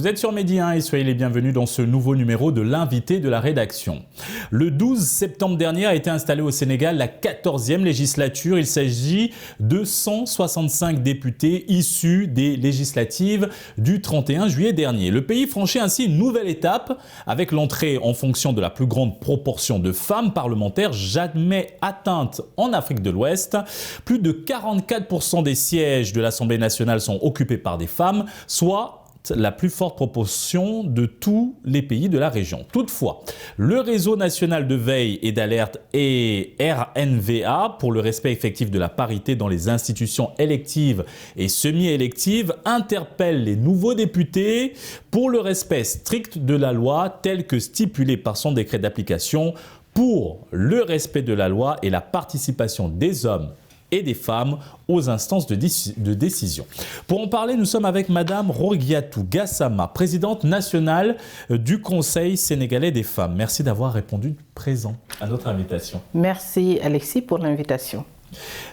Vous êtes sur Midi 1 et soyez les bienvenus dans ce nouveau numéro de l'invité de la rédaction. Le 12 septembre dernier a été installée au Sénégal la 14e législature. Il s'agit de 165 députés issus des législatives du 31 juillet dernier. Le pays franchit ainsi une nouvelle étape avec l'entrée en fonction de la plus grande proportion de femmes parlementaires jamais atteinte en Afrique de l'Ouest. Plus de 44% des sièges de l'Assemblée nationale sont occupés par des femmes, soit la plus forte proportion de tous les pays de la région. Toutefois, le réseau national de veille et d'alerte et RNVA pour le respect effectif de la parité dans les institutions électives et semi-électives interpelle les nouveaux députés pour le respect strict de la loi tel que stipulé par son décret d'application pour le respect de la loi et la participation des hommes et des femmes aux instances de décision. Pour en parler, nous sommes avec Madame Roguiatou Gassama, présidente nationale du Conseil sénégalais des femmes. Merci d'avoir répondu présent à notre invitation. Merci Alexis pour l'invitation.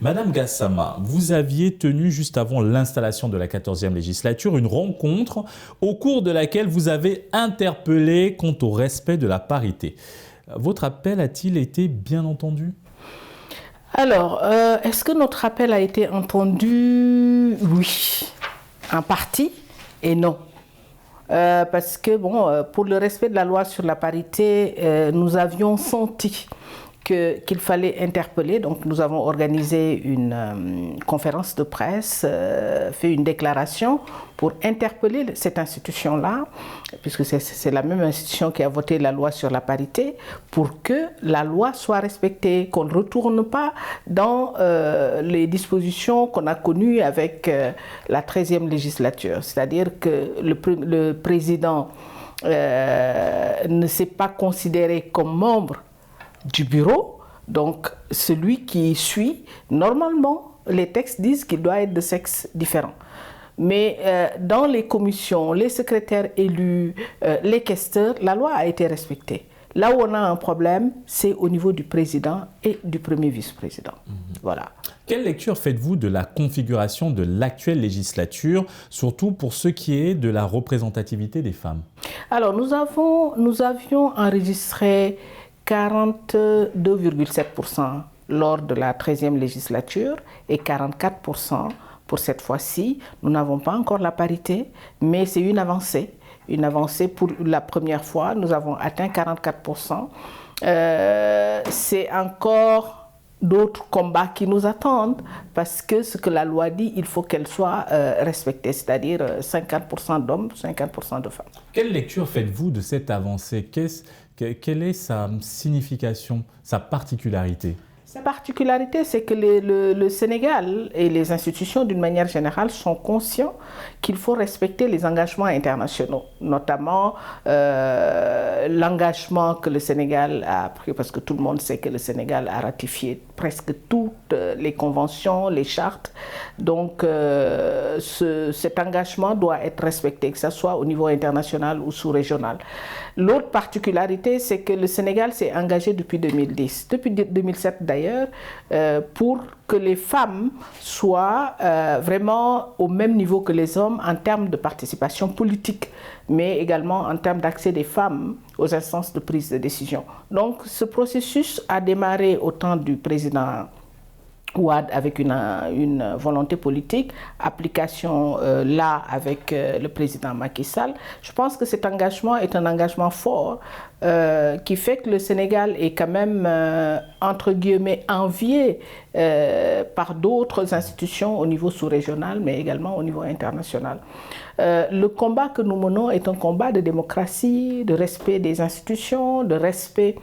Madame Gassama, vous aviez tenu juste avant l'installation de la 14e législature une rencontre au cours de laquelle vous avez interpellé quant au respect de la parité. Votre appel a-t-il été bien entendu ? Alors, est-ce que notre appel a été entendu? Oui, en partie et non. Parce que, pour le respect de la loi sur la parité, nous avions senti qu'il fallait interpeller. Donc, nous avons organisé une conférence de presse, fait une déclaration pour interpeller cette institution-là, puisque c'est la même institution qui a voté la loi sur la parité, pour que la loi soit respectée, qu'on ne retourne pas dans les dispositions qu'on a connues avec la 13e législature. C'est-à-dire que le président ne s'est pas considéré comme membre du bureau, donc celui qui suit, normalement, les textes disent qu'il doit être de sexe différent. Mais dans les commissions, les secrétaires élus, les questeurs, la loi a été respectée. Là où on a un problème, c'est au niveau du président et du premier vice-président. Voilà. Quelle lecture faites-vous de la configuration de l'actuelle législature, surtout pour ce qui est de la représentativité des femmes? Alors, nous avions enregistré 42,7% lors de la 13e législature et 44% pour cette fois-ci. Nous n'avons pas encore la parité, mais c'est une avancée. Une avancée pour la première fois. Nous avons atteint 44%. C'est encore d'autres combats qui nous attendent parce que ce que la loi dit, il faut qu'elle soit respectée, c'est-à-dire 50% d'hommes, 50% de femmes. Quelle lecture faites-vous de cette avancée? Quelle est sa signification, sa particularité? Sa particularité, c'est que le Sénégal et les institutions, d'une manière générale, sont conscients qu'il faut respecter les engagements internationaux, notamment l'engagement que le Sénégal a pris, parce que tout le monde sait que le Sénégal a ratifié presque toutes les conventions, les chartes. Donc, cet engagement doit être respecté, que ce soit au niveau international ou sous-régional. L'autre particularité, c'est que le Sénégal s'est engagé depuis 2010, depuis 2007 d'ailleurs, pour que les femmes soient vraiment au même niveau que les hommes en termes de participation politique, mais également en termes d'accès des femmes aux instances de prise de décision. Donc ce processus a démarré au temps du président Ouad avec une volonté politique, application là avec le président Macky Sall. Je pense que cet engagement est un engagement fort qui fait que le Sénégal est quand même, entre guillemets, envié par d'autres institutions au niveau sous-régional, mais également au niveau international. Le combat que nous menons est un combat de démocratie, de respect des institutions, de respect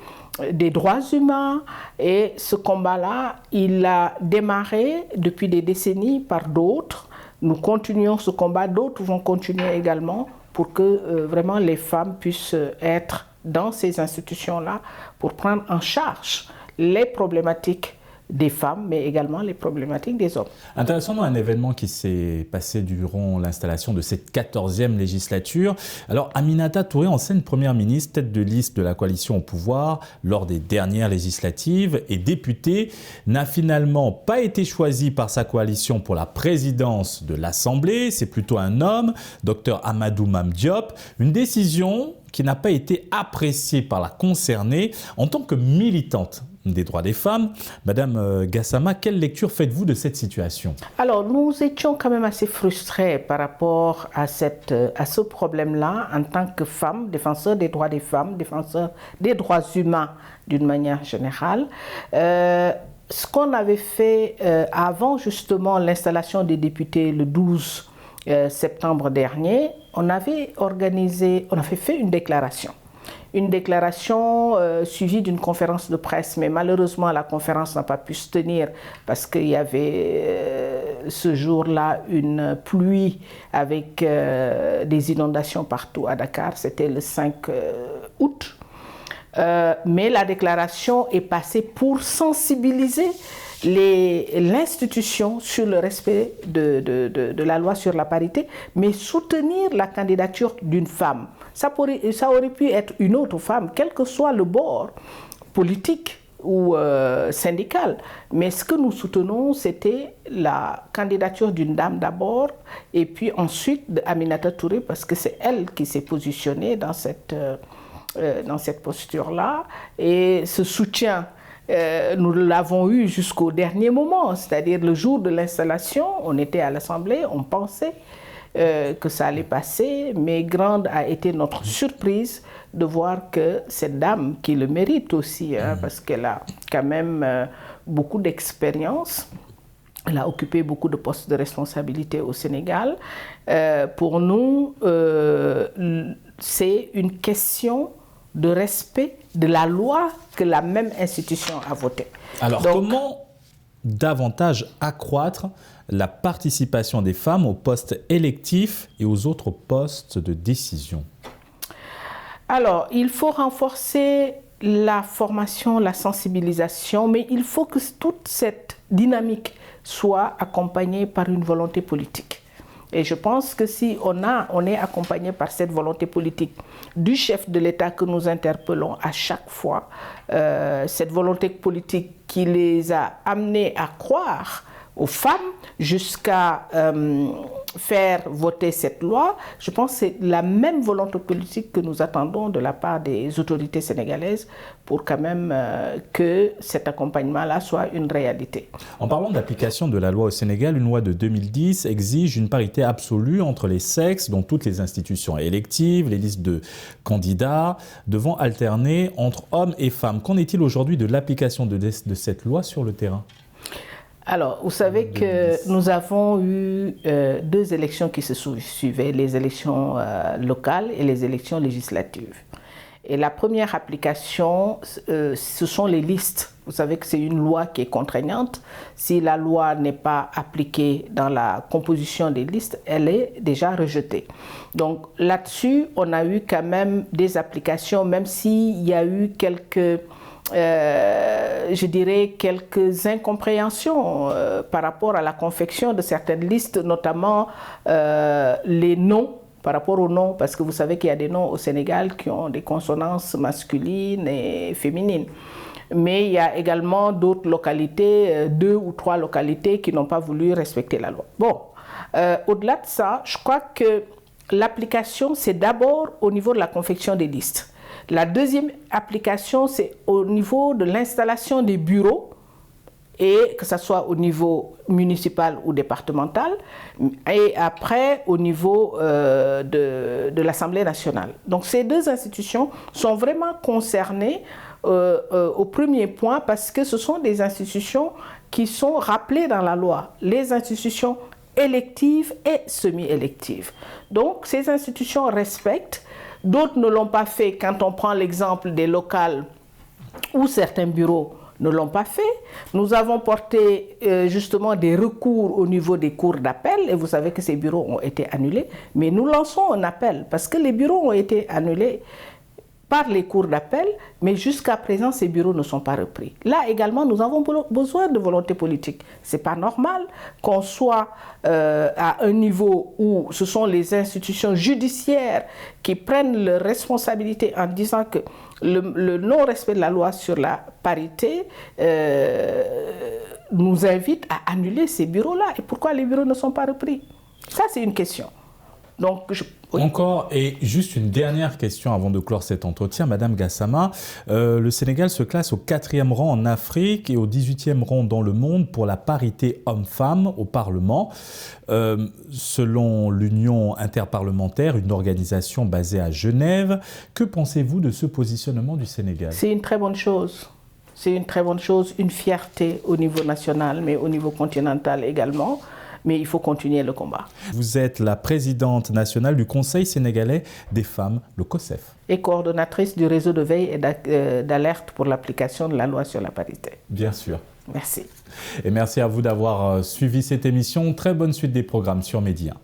des droits humains, et ce combat-là, il a démarré depuis des décennies par d'autres. Nous continuons ce combat, d'autres vont continuer également pour que vraiment les femmes puissent être dans ces institutions-là pour prendre en charge les problématiques des femmes, mais également les problématiques des hommes. Intéressant, un événement qui s'est passé durant l'installation de cette 14e législature. Alors, Aminata Touré, ancienne première ministre, tête de liste de la coalition au pouvoir lors des dernières législatives et députée, n'a finalement pas été choisie par sa coalition pour la présidence de l'Assemblée. C'est plutôt un homme, Dr Amadou Mame Diop. Une décision qui n'a pas été appréciée par la concernée en tant que militante des droits des femmes. Madame Gassama, quelle lecture faites-vous de cette situation? Alors, nous étions quand même assez frustrés par rapport à ce problème-là en tant que femmes, défenseurs des droits des femmes, défenseurs des droits humains d'une manière générale. Ce qu'on avait fait avant justement l'installation des députés le 12 septembre dernier, on avait fait une déclaration. Une déclaration suivie d'une conférence de presse, mais malheureusement la conférence n'a pas pu se tenir parce qu'il y avait ce jour-là une pluie avec des inondations partout à Dakar, c'était le 5 août. Mais la déclaration est passée pour sensibiliser l'institution sur le respect de la loi sur la parité, mais soutenir la candidature d'une femme. Ça aurait pu être une autre femme, quel que soit le bord politique ou syndical. Mais ce que nous soutenons, c'était la candidature d'une dame d'abord, et puis ensuite d'Aminata Touré, parce que c'est elle qui s'est positionnée dans cette posture-là. Et ce soutien, nous l'avons eu jusqu'au dernier moment, c'est-à-dire le jour de l'installation, on était à l'Assemblée, on pensait que ça allait passer, mais grande a été notre surprise de voir que cette dame, qui le mérite aussi, parce qu'elle a quand même beaucoup d'expérience, elle a occupé beaucoup de postes de responsabilité au Sénégal. Pour nous, c'est une question de respect de la loi que la même institution a votée. Alors, comment davantage accroître la participation des femmes aux postes électifs et aux autres postes de décision? Alors, il faut renforcer la formation, la sensibilisation, mais il faut que toute cette dynamique soit accompagnée par une volonté politique. Et je pense que si on est accompagné par cette volonté politique du chef de l'État que nous interpellons à chaque fois, cette volonté politique qui les a amenés à croire aux femmes jusqu'à faire voter cette loi, je pense que c'est la même volonté politique que nous attendons de la part des autorités sénégalaises pour quand même que cet accompagnement-là soit une réalité. En parlant d'application de la loi au Sénégal, une loi de 2010 exige une parité absolue entre les sexes dans toutes les institutions électives, les listes de candidats devant alterner entre hommes et femmes. Qu'en est-il aujourd'hui de l'application de cette loi sur le terrain ? Alors, vous savez que nous avons eu deux élections qui se suivaient, les élections locales et les élections législatives. Et la première application, ce sont les listes. Vous savez que c'est une loi qui est contraignante. Si la loi n'est pas appliquée dans la composition des listes, elle est déjà rejetée. Donc là-dessus, on a eu quand même des applications, même s'il y a eu quelques... je dirais quelques incompréhensions par rapport à la confection de certaines listes, notamment les noms, par rapport aux noms, parce que vous savez qu'il y a des noms au Sénégal qui ont des consonances masculines et féminines. Mais il y a également d'autres localités, 2 ou 3 localités qui n'ont pas voulu respecter la loi. Bon, au-delà de ça, je crois que l'application, c'est d'abord au niveau de la confection des listes. La deuxième application, c'est au niveau de l'installation des bureaux, et que ce soit au niveau municipal ou départemental, et après au niveau de l'Assemblée nationale. Donc ces deux institutions sont vraiment concernées au premier point parce que ce sont des institutions qui sont rappelées dans la loi, les institutions électives et semi-électives. Donc ces institutions respectent. D'autres ne l'ont pas fait quand on prend l'exemple des locales où certains bureaux ne l'ont pas fait. Nous avons porté justement des recours au niveau des cours d'appel et vous savez que ces bureaux ont été annulés. Mais nous lançons un appel parce que les bureaux ont été annulés par les cours d'appel, mais jusqu'à présent, ces bureaux ne sont pas repris. Là également, nous avons besoin de volonté politique. Ce n'est pas normal qu'on soit à un niveau où ce sont les institutions judiciaires qui prennent leurs responsabilités en disant que le non-respect de la loi sur la parité nous invite à annuler ces bureaux-là. Et pourquoi les bureaux ne sont pas repris? Ça, c'est une question. Donc, oui. Encore, et juste une dernière question avant de clore cet entretien, Madame Gassama. Le Sénégal se classe au 4e rang en Afrique et au 18e rang dans le monde pour la parité homme-femme au Parlement. Selon l'Union interparlementaire, une organisation basée à Genève, que pensez-vous de ce positionnement du Sénégal? C'est une très bonne chose. C'est une très bonne chose, une fierté au niveau national, mais au niveau continental également. Mais il faut continuer le combat. Vous êtes la présidente nationale du Conseil sénégalais des femmes, le COSEF. Et coordonnatrice du réseau de veille et d'alerte pour l'application de la loi sur la parité. Bien sûr. Merci. Et merci à vous d'avoir suivi cette émission. Très bonne suite des programmes sur Média.